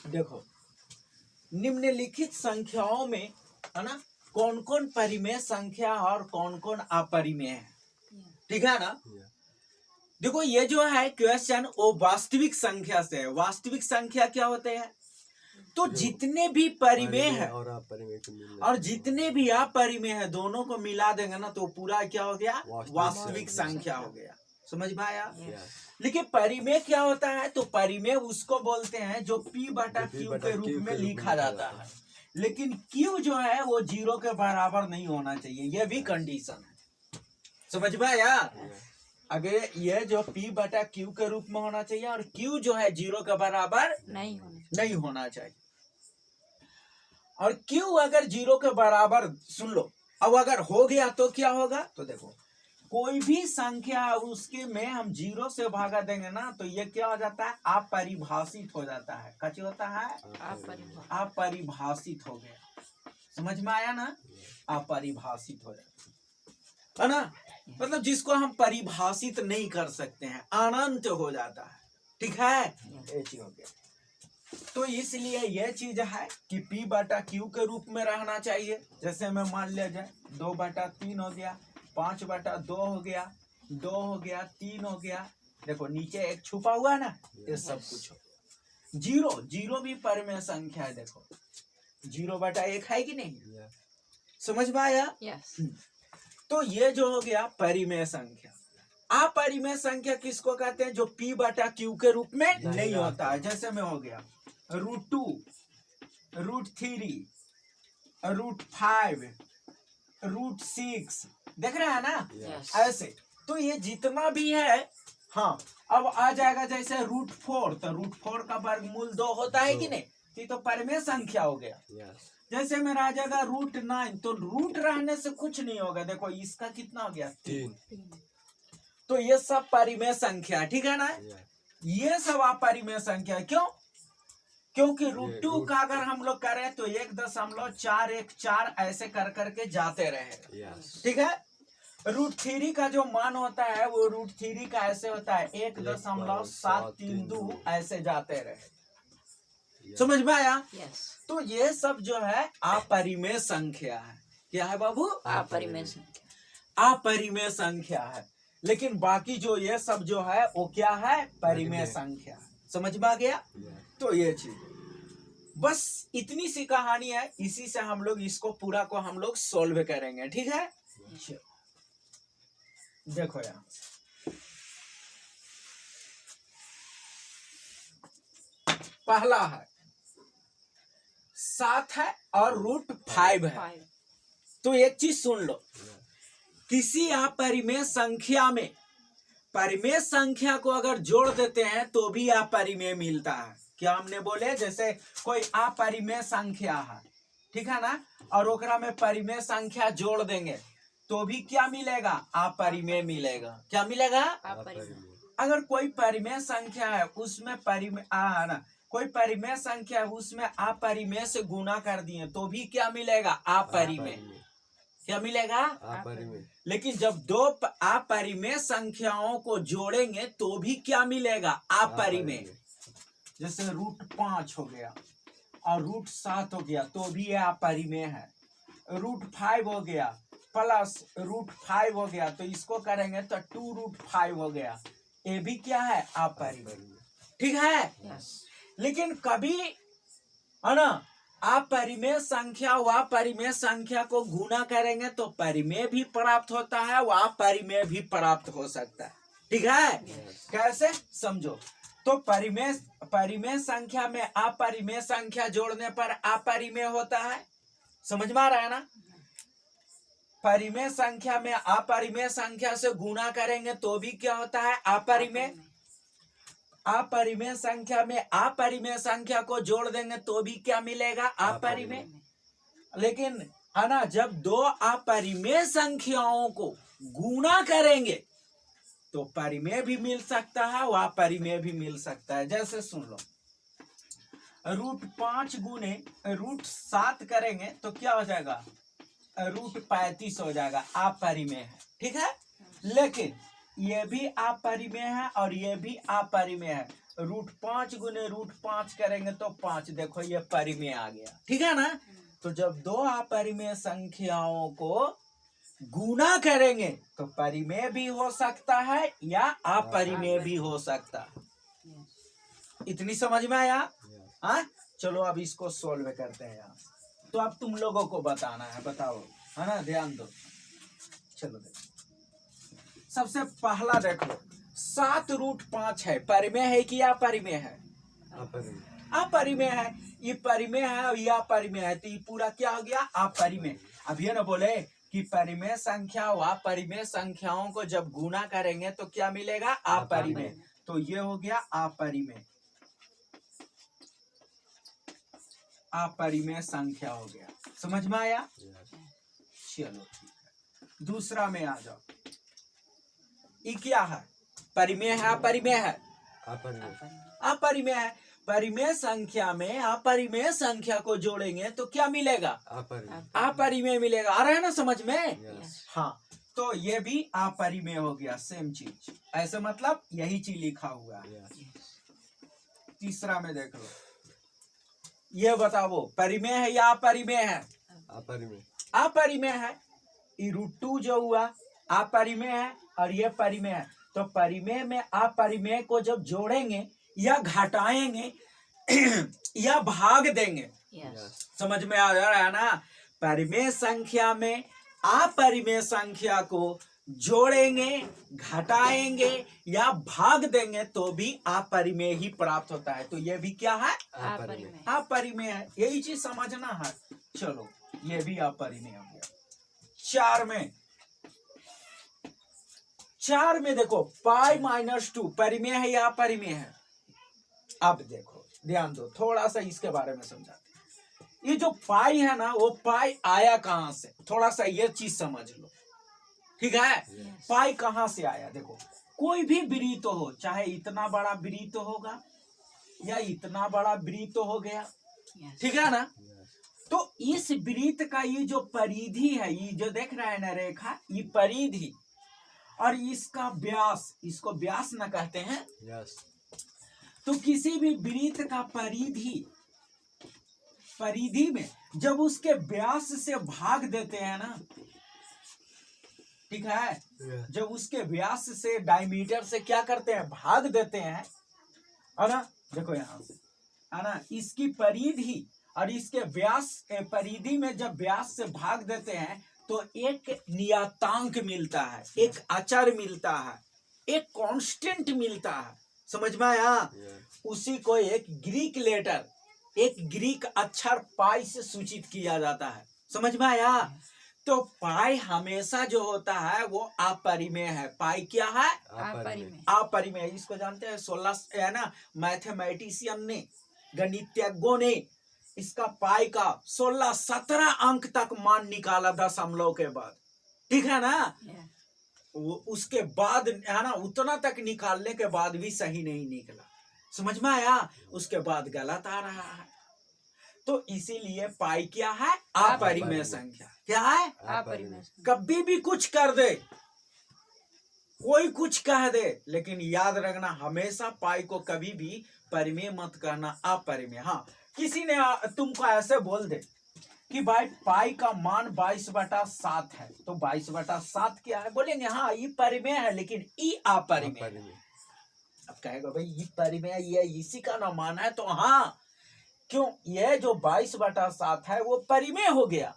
देखो निम्नलिखित संख्याओं में है ना कौन कौन परिमेय संख्या और कौन कौन अपरिमेय है, ठीक है ना। देखो ये जो है क्वेश्चन वो वास्तविक संख्या से है। वास्तविक संख्या क्या होते हैं, तो जितने भी परिमेय है और जितने भी अपरिमेय है दोनों को मिला देंगे ना तो पूरा क्या हो गया, वास्तविक संख्या हो गया। समझ में आया। लेकिन परिमेय क्या होता है, तो परिमेय उसको बोलते हैं जो P बटा Q के रूप में लिखा जाता है। लेकिन Q जो है वो 0 के बराबर नहीं होना चाहिए, ये भी कंडीशन है। समझ में आया। अगर ये जो P बटा Q के रूप में होना चाहिए और Q जो है 0 के बराबर नहीं होना चाहिए। और Q अगर 0 के बराबर, सुन लो, अब अगर हो गया तो क्या होगा, तो देखो कोई भी संख्या उसके में हम 0 से भागा देंगे ना तो ये क्या हो जाता है, अपरिभाषित हो जाता है। कैसे होता है, अपरिभाषित हो गया। समझ में आया ना, अपरिभाषित हो जाता है ना, मतलब जिसको हम परिभाषित नहीं कर सकते हैं, अनंत हो जाता है। ठीक है, ये चीज हो गया। तो इसलिए यह चीज है कि P बटा Q के रूप में रहना चाहिए। जैसे मैं मान लिया जाए 2 बटा 3 हो गया, 5 बटा 2 हो गया, 2 हो गया, 3 हो गया। देखो नीचे एक छुपा हुआ है ना, ये सब कुछ हो। 0 भी परिमेय संख्या है। देखो 0 बटा 1 है कि नहीं, समझ में आया। तो ये जो हो गया परिमेय संख्या। अपरिमेय संख्या किसको कहते हैं, जो P बटा Q के रूप में नहीं होता है। जैसे में हो गया √2, √3, √5, √6, देख रहे हैं ना। ऐसे तो ये जितना भी है, हाँ अब आ जाएगा जैसे √4, तो √4 का वर्गमूल 2 होता है कि नहीं, ये तो परिमेय संख्या हो गया। जैसे में आ जाएगा √9, तो रूट रहने से कुछ नहीं होगा। देखो इसका कितना हो गया, 3। तो ये सब परिमेय संख्या, ठीक है ना। ये सब अपरिमेय संख्या, क्यों, क्योंकि √2 का अगर हम लोग करें तो 1.414 ऐसे कर करके जाते रहे। ठीक है। √3 का जो मान होता है वो √3 का ऐसे होता है 1.732 ऐसे जाते रहे। समझ में आया। तो ये सब जो है अपरिमेय संख्या है। क्या है बाबू, अपरिमेय संख्या, अपरिमेय संख्या है। लेकिन बाकी जो ये सब जो है वो क्या है, परिमेय संख्या। समझ में आ गया। तो ये चीज बस इतनी सी कहानी है, इसी से हम लोग इसको पूरा को हम लोग सॉल्व करेंगे। ठीक है, देखो यहाँ पहला है 7 है और √5 है। तो एक चीज सुन लो, किसी अपरिमेय संख्या में परिमेय संख्या को अगर जोड़ देते हैं तो भी अपरिमेय मिलता है। क्या हमने बोले, जैसे कोई अपरिमेय संख्या है, ठीक है ना, और ओकरा में परिमेय संख्या जोड़ देंगे तो भी क्या मिलेगा, अपरिमेय मिलेगा। क्या मिलेगा, अगर कोई परिमेय संख्या है उसमें कोई परिमेय संख्या है उसमें अपरिमेय से गुना कर दिए तो भी क्या मिलेगा, अपरिमेय। क्या मिलेगा, अपरिमेय। लेकिन जब दो अपरिमेय संख्याओं को जोड़ेंगे तो भी क्या मिलेगा, अपरिमेय। जैसे √5 हो गया और √7 हो गया तो भी यह अपरिमेय है। √5 हो गया प्लस √5 हो गया तो इसको करेंगे तो 2√5 हो गया, ये भी क्या है, अपरिमेय। ठीक है। लेकिन कभी है ना अपरिमेय संख्या व परिमेय संख्या को गुना करेंगे तो परिमेय भी प्राप्त होता है व अपरिमेय भी प्राप्त हो सकता है। ठीक है। कैसे, समझो। तो परिमेय संख्या में अपरिमेय संख्या जोड़ने पर अपरिमेय होता है। समझ में आ रहा है ना। परिमेय संख्या में अपरिमेय संख्या से गुना करेंगे तो भी क्या होता है, अपरिमेय। अपरिमेय संख्या में अपरिमेय संख्या को जोड़ देंगे तो भी क्या मिलेगा, अपरिमेय। लेकिन है ना, जब दो अपरिमेय संख्याओं को गुना करेंगे तो परिमेय भी मिल सकता है व अपरिमेय भी मिल सकता है। जैसे सुन लो, √5 गुने √7 करेंगे तो क्या हो जाएगा, √35 हो जाएगा, अपरिमेय है। ठीक है। लेकिन ये भी अपरिमेय है और ये भी अपरिमेय है। √5 गुने √5 करेंगे तो 5, देखो ये परिमेय आ गया, ठीक है ना। तो जब दो अपरिमेय संख्याओं को गुना करेंगे तो परिमेय भी हो सकता है या अपरिमेय भी हो सकता है। इतनी समझ में आया? हाँ, चलो अब इसको सोल्व करते हैं यहाँ। तो अब तुम लोगों को बताना है, बताओ, है ना, ध्यान दो। चलो देखो, सबसे पहला देखो 7√5 है, परिमेय है कि अपरिमेय है? अपरिमेय है। ये परिमेय है और ये अपरिमेय है, तो ये पूरा क्या हो गया? अपरिमेय। अब ये ना बोले कि परिमेय संख्या व अपरिमेय संख्याओं को जब गुना करेंगे तो क्या मिलेगा? अपरिमेय। तो ये हो गया अपरिमेय, अपरिमेय संख्या हो गया। समझ में आया? चलो ठीक है, दूसरा में आ जाओ। ये क्या है? परिमेय है अपरिमेय है? अपरिमेय है। परिमेय संख्या में अपरिमेय संख्या को जोड़ेंगे तो क्या मिलेगा? अपरिमेय मिलेगा। आ रहा है ना समझ में? हाँ, तो ये भी अपरिमेय हो गया, सेम चीज। ऐसे मतलब यही चीज लिखा हुआ है। तीसरा में देख लो, ये बताओ परिमेय है या अपरिमेय है? अपरिमेय है। ये √2 जो हुआ अपरिमेय है और ये परिमेय है। तो परिमेय में अपरिमेय को जब जोड़ेंगे या घटाएंगे या भाग देंगे, समझ में आ रहा है ना? परिमेय संख्या में अपरिमेय संख्या को जोड़ेंगे, घटाएंगे या भाग देंगे तो भी अपरिमेय ही प्राप्त होता है। तो ये भी क्या है? अपरिमेय है। यही चीज समझना है। चलो, ये भी अपरिमेय हो गया। 4 में देखो π-2 परिमेय है या अपरिमेय है? अब देखो, ध्यान दो, थोड़ा सा इसके बारे में समझाते हैं। ये जो पाई है ना, वो पाई आया कहां से? थोड़ा सा ये चीज समझ लो, ठीक है? पाई कहां से आया? देखो, कोई भी वृत्त हो, चाहे इतना बड़ा वृत्त होगा या इतना बड़ा वृत्त हो गया, ठीक है ना? तो इस वृत्त का ये जो परिधि है, ये जो देख रहा है ना रेखा, ये परिधि और इसका व्यास, इसको व्यास न कहते हैं। तो किसी भी वृत्त का परिधि में जब उसके व्यास से भाग देते हैं ना, ठीक है, जब उसके व्यास से, डायमीटर से क्या करते हैं? भाग देते हैं, है ना? देखो यहाँ से, है ना, इसकी परिधि और इसके व्यास परिधि में जब व्यास से भाग देते हैं तो एक नियतांक मिलता है, एक अचर मिलता है, एक कांस्टेंट मिलता है। समझ में आया? उसी को एक ग्रीक लेटर, एक ग्रीक अक्षर पाई से सूचित किया जाता है। समझ में आया? तो पाई हमेशा जो होता है वो अपरिमेय है। पाई क्या है? अपरिमेय। इसको जानते हैं 16 है ना, मैथमेटिशियन ने, गणितज्ञों ने इसका पाई का 16-17 अंक तक मान निकाला दशमलव के बाद, ठीक है ना? वो उसके बाद है ना, उतना तक निकालने के बाद भी सही नहीं निकला। समझ में आया? उसके बाद गलत आ रहा है। तो इसीलिए पाई क्या है? अपरिमेय संख्या। क्या है? अपरिमेय। कभी भी कुछ कर दे, कोई कुछ कह दे, लेकिन याद रखना हमेशा पाई को कभी भी परिमेय मत कहना, अपरिमेय। हाँ, किसी ने तुमको ऐसे बोल दे कि भाई पाई का मान 22/7 है, तो 22/7 क्या है? बोलेंगे हाँ ये परिमेय है, लेकिन ई अपरिमेय। अब कहेगा भाई ये परिमेय, ये इसी का ना मान है, तो हाँ, क्यों? ये जो 22/7 है वो परिमेय हो गया,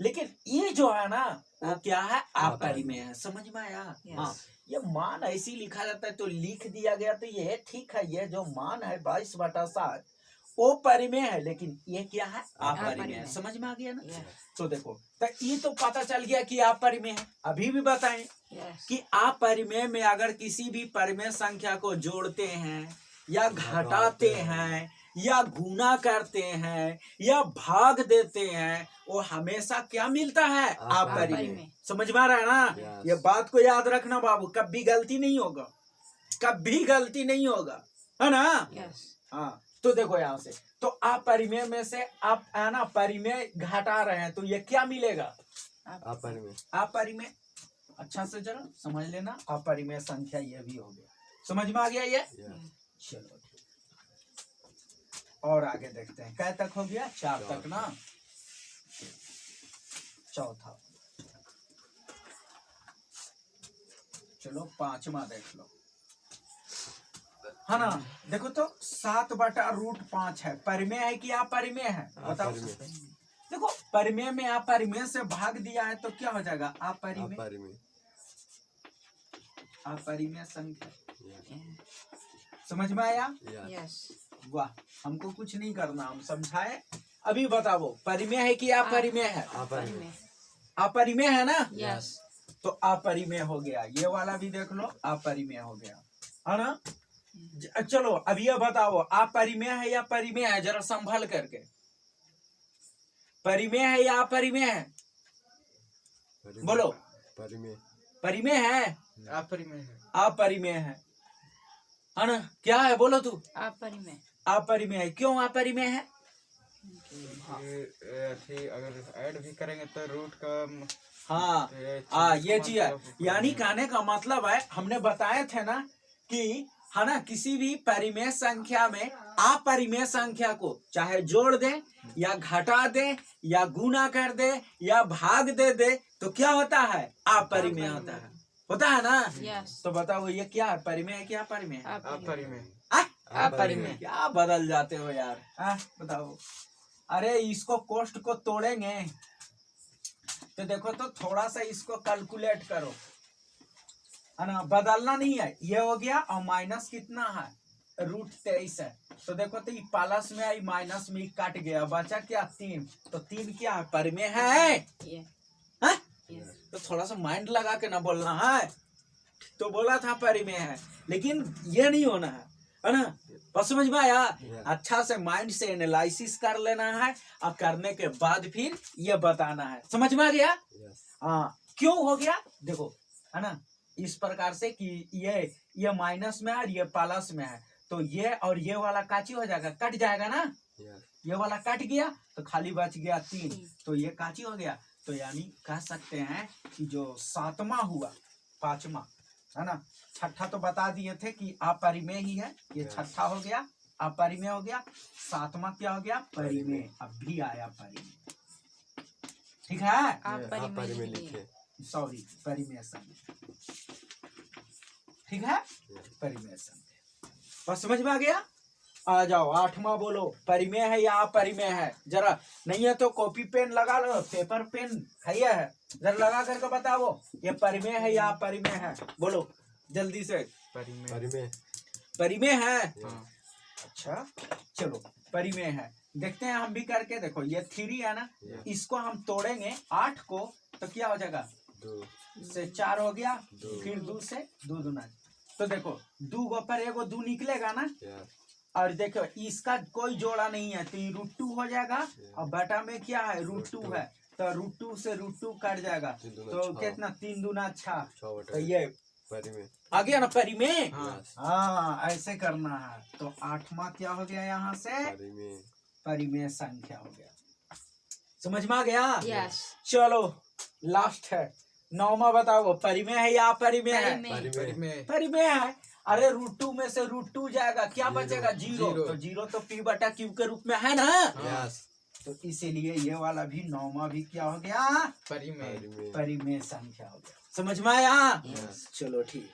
लेकिन ये जो है ना वो क्या है? अपरिमेय है। समझ में आया? हाँ, ये मान ऐसी लिखा जाता है तो लिख दिया गया, तो ये ठीक है, ये जो मान है 22/7 वो परिमेय है, लेकिन ये क्या है? अपरिमेय है। समझ में आ गया ना? तो देखो, तो ये तो पता चल गया कि अपरिमेय है। अभी भी बताएं कि अपरिमेय में अगर किसी भी परिमेय संख्या को जोड़ते हैं या घटाते हैं या गुना करते हैं या भाग देते हैं, वो हमेशा क्या मिलता है? अपरिमेय। समझ में आ रहा है ना? ये बात को याद रखना बाबू, कभी गलती नहीं होगा, कभी गलती नहीं होगा, है ना? हाँ, तो देखो यहाँ से, तो अपरिमेय में से आप है ना परिमेय घटा रहे हैं, तो ये क्या मिलेगा? अपरिमेय। अच्छा से जरा समझ लेना, अपरिमेय संख्या ये भी हो गया। समझ में आ गया ये? चलो। और आगे देखते हैं कै तक हो गया, 4 तक ना। चौथा, चलो 5वां देख लो, है ना। देखो तो 7/√5 है, परिमेय है कि अपरिमेय है, बताओ। देखो परिमेय में अपरिमेय से भाग दिया है तो क्या हो जाएगा, अपरिमेय। अपरिमेय संख्या, समझ में आया? यस। वाह, हमको कुछ नहीं करना, हम समझाए। अभी बताओ परिमेय है कि अपरिमेय है? अपरिमेय। अपरिमेय है ना। यस। तो अपरिमेय हो गया, ये वाला भी देख लो अपरिमेय हो गया, है ना। चलो अब ये बताओ अपरिमेय है या परिमेय है, जरा संभल करके। परिमेय है या अपरिमेय है, बोलो। परिमेय है, अपरिमेय है। अपरिमेय है ना। क्या है बोलो तू? अपरिमेय। अपरिमेय है, क्यों अपरिमेय है? अगर ऐड भी करेंगे तो रूट का हाँ ये चीज है। यानी कहने का मतलब है, हमने बताए थे ना कि है ना, किसी भी परिमेय संख्या में अपरिमेय संख्या को चाहे जोड़ दे या घटा दे या गुना कर दे या भाग दे तो क्या होता है, अपरिमेय होता है ना। यस। तो बताओ ये क्या है, परिमेय है क्या अपरिमेय है? अपरिमेय। अपरिमेय। क्या बदल जाते हो यार, बताओ। अरे इसको कोष्ट को तोड़ेंगे तो देखो तो थोड़ा सा इसको कैलकुलेट करो, है ना। बदलना नहीं है, ये हो गया और माइनस कितना है, √23 है। तो देखो तो ये प्लस में आई माइनस में काट गया, बचा क्या 3। तो 3 क्या है, परिमेय है। तो थोड़ा सा माइंड लगा के ना बोलना है, तो बोला था परिमेय है, लेकिन ये नहीं होना है ना। बस समझ में आया? अच्छा से माइंड से एनालिसिस कर लेना है और करने के बाद फिर ये बताना है, समझ में आ गया? क्यों हो गया देखो, है ना, इस प्रकार से कि ये माइनस में है और ये प्लस में है, तो ये और ये वाला काची हो जाएगा, कट जाएगा ना। ये वाला कट गया तो खाली बच गया 3, तो ये काची हो गया। तो यानी कह सकते हैं कि जो 7वां हुआ, 5वां, है ना, 6ठा तो बता दिए थे कि अपरिमेय ही है, ये 6ठा हो गया अपरिमेय हो गया, 7वां क्या हो गया, परिमेय। अब भी आया परिमेय, ठीक है। अपरिमेय लिखे। सॉरी, परिमेय संख्या, ठीक है, परिमेय संख्या। बस समझ में आ गया? आ जाओ 8वां बोलो, परिमेय है या अपरिमेय है, जरा। नहीं है तो कॉपी पेन लगा लो, पेपर पेन खाइए है, जरा लगा करके बताओ ये परिमेय है या अपरिमेय है, बोलो जल्दी से। परिमेय। परिमेय है। हाँ। अच्छा चलो, परिमेय है, देखते हैं हम भी करके। देखो ये 3 है ना, इसको हम तोड़ेंगे 8 को तो क्या हो जाएगा, 2 से 4 हो गया, फिर 2 से 2 दूना। तो देखो 2 गो पर एगो 2 निकलेगा ना, और देखो इसका कोई जोड़ा नहीं है तो ये √2 हो जाएगा, और बटा में क्या है, √2 है, तो √2 से √2 कट जाएगा, तो कितना, 3 दूना 6, तो ये आ गया ना परिमेय। हाँ ऐसे करना है। तो 8वां क्या हो गया, यहाँ से परिमेय संख्या हो गया, समझ में आ गया? यस। चलो लास्ट है 9वां, बताओ परिमेय है या अपरिमेय है? परिमेय है। अरे √2 में से √2 जाएगा, क्या बचेगा, 0। तो 0 तो p/q के रूप में है ना। तो इसीलिए ये वाला भी 9वां भी क्या हो गया, परिमेय संख्या हो गया, समझ में आया? चलो ठीक।